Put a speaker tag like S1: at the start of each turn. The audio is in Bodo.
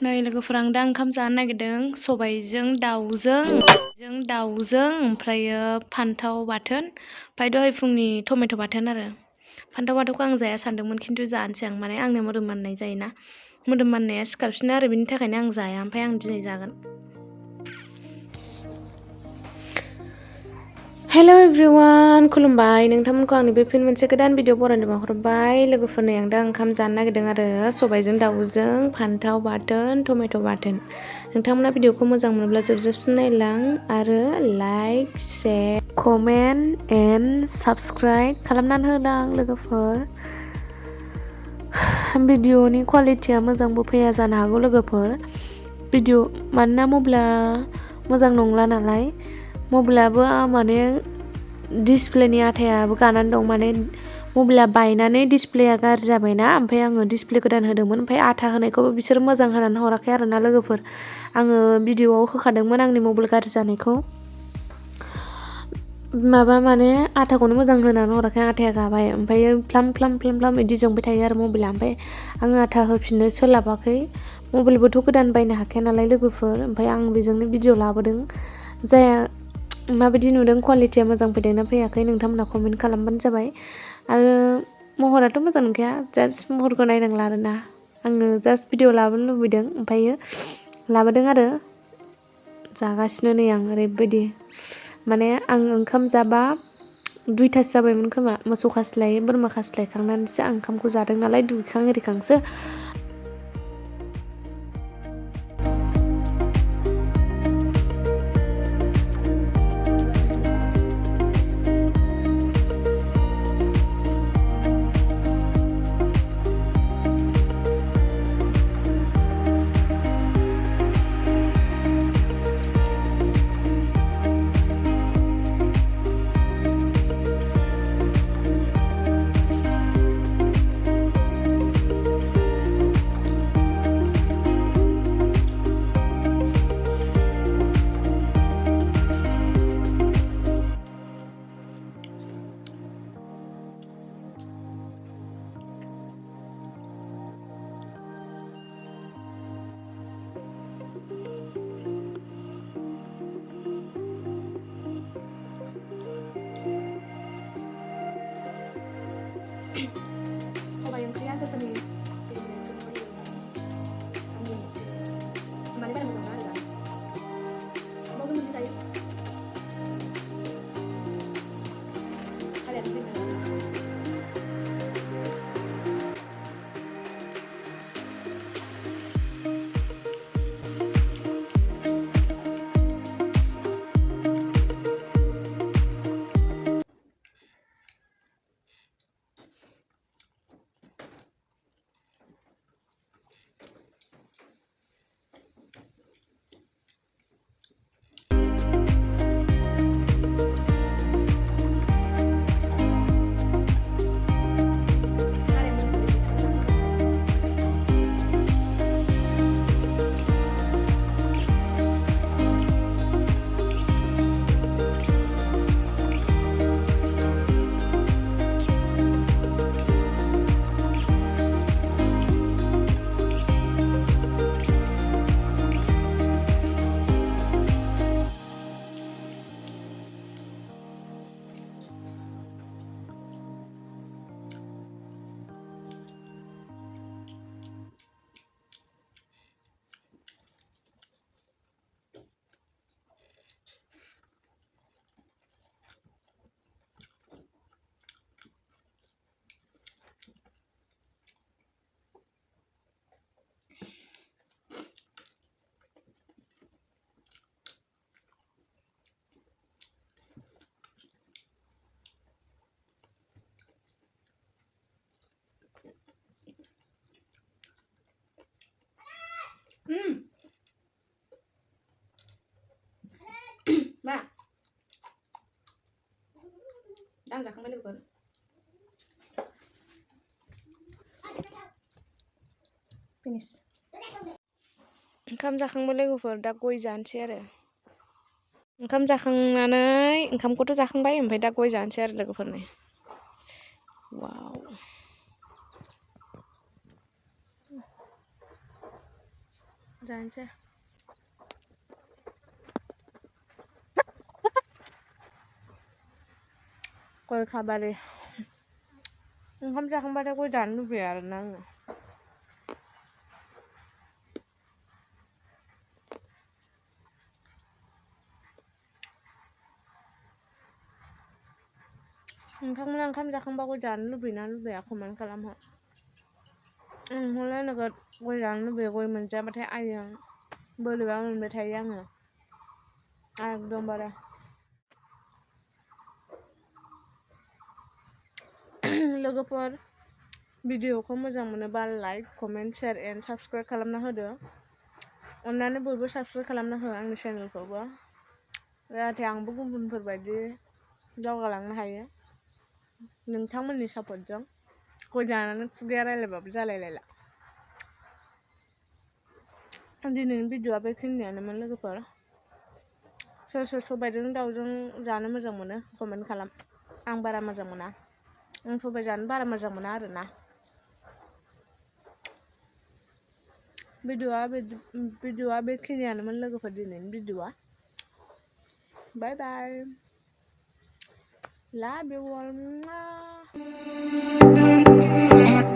S1: नै लोगोफोर आं दा ओंखाम जानो नागिरदों सबायजों दाउजों ओमफ्रायो फान्थाव बाथोन ओमफ्राय दहाय फुंनि टमेट' बाथोन आरो फान्थाव बाथोनखौ आं जाया सानदोंमोन खिन्थु जानोसै आं माने आंनो मोदोम माननाय जायोना मोदोम माननाया सिखारफिनो आरो बिनि थाखायनो आं जाया ओमफ्राय आं दिनै जागोन। हेलो एभ्रिवान खुलुमबाय नोंथांमोनखौ आंनि बे फिन मोनसे गोदान भिडिअ बरायनो बावहरबाय लोगोफोरनो आं दा ओंखाम जानो नागिरदों आरो सबायजों दाउजों फान्थाव बाथोन टमेट' बाथोन नोंथांमोना भिडिअखौ मोजां मोनोब्ला जोबसिम नायलां आरो like share comment and subscribe खालामनानै होलां लोगोफोर। भिडिअनि क्वालिटिया मोजांबो फैया जानो हागौ लोगोफोर भिडिअ मानोना मबाइला मोजां नंला नालाय मबाइलाबो माने डिसप्लेनि आथायाबो गानानै दं माने मबाइला बायनानै डिसप्लेया गाज्रि जाबायना ओमफ्राय आङो डिसप्ले गोदान होदोंमोन ओमफ्राय आथा होनायखौबो बिसोर मोजां होनानै हराखै आरोना लोगोफोर आङो भिडिअआव होखादोंमोन आंनि मबाइल गाज्रि जानायखौ माबा माने आथाखौनो मोजां होनानै हराखै आथाया गाबाय ओमफ्राय फ्लाम बिदि जोंबाय थायो आरो मबाइला ओमफ्राय आङो आथा होफिननो सोलाबाखै मबाइलबोथ' गोदान बायनो हाखाया नालाय लोगोफोर ओमफ्राय आं बेजोंनो भिडिअ लाबोदों जाया माबायदि नुदों क्वालिटिया मोजां फैदोंना फैयाखै नोंथांमोना कमेन्ट खालामबानो जाबाय आरो महराथ' मोजां नंखाया जास्ट महरखौ नायनांला आरोना आङो जास्ट भिडिअ लाबोनो लुबैदों ओमफ्रायो लाबोदों आरो जागासिनो नै आं ओरैबायदि माने आं ओंखाम जाबा 2थासो जाबायमोन खोमा मोसौ खास्लाय बोरमा खास्लायखांनानैसो आं ओंखामखौ जादों नालाय दुगैखां एरिखांसो सबाय ओंख्रिया सोरनि माने बारा मोजां नङा आरो बावजों बिदि जायो सालाया बिदि मा दा आं जाखांबाय लोगोफोर फिनिश ओंखाम जाखांबाय लोगोफोर दा गय जानोसै आरो ओंखाम जाखांनानै ओंखामखौथ' जाखांबाय ओमफ्राय दा गय जानोसै आरो लोगोफोरनो वाव जानोसै गय खाबारि ओंखाम जाखांबाथाय गय जानो लुबैयो आरोना आङो नोंथांमोना ओंखाम जाखांबा गय जानो लुबैयोना लुबैया कमेन्ट खालामहर हले नोगोद गय जानो लुबैयो गय मोनजाबाथाय आयो बोरैबा मोनबाय थायो आङो एकदमबारे लोगोफोर भिडिअखौ मोजां मोनोबा like comment share and subscribe खालामना होदो अन्नानै बयबो साबस्क्राइब खालामना हो आंनि चेनेलखौबो जाहाथे आंबो गुबुनफोरबायदि दावगालांनो हायो नोंथांमोननि सापर्टजों गय जानानै खुगाया रायलायबाबो जालायलायला दिनैनि भिडिअआ बेखिनियानोमोन लोगोफोर सोर सोर सबायजों दाउजों जानो मोजां मोनो कमेन्ट खालाम आं बारा मोजां मोना आं सबाय जानो बारा मोजां मोना आरोना भिडिअआ बेखिनियानोमोन लोगोफोर दिनैनि भिडिअआ बाय बाय love you all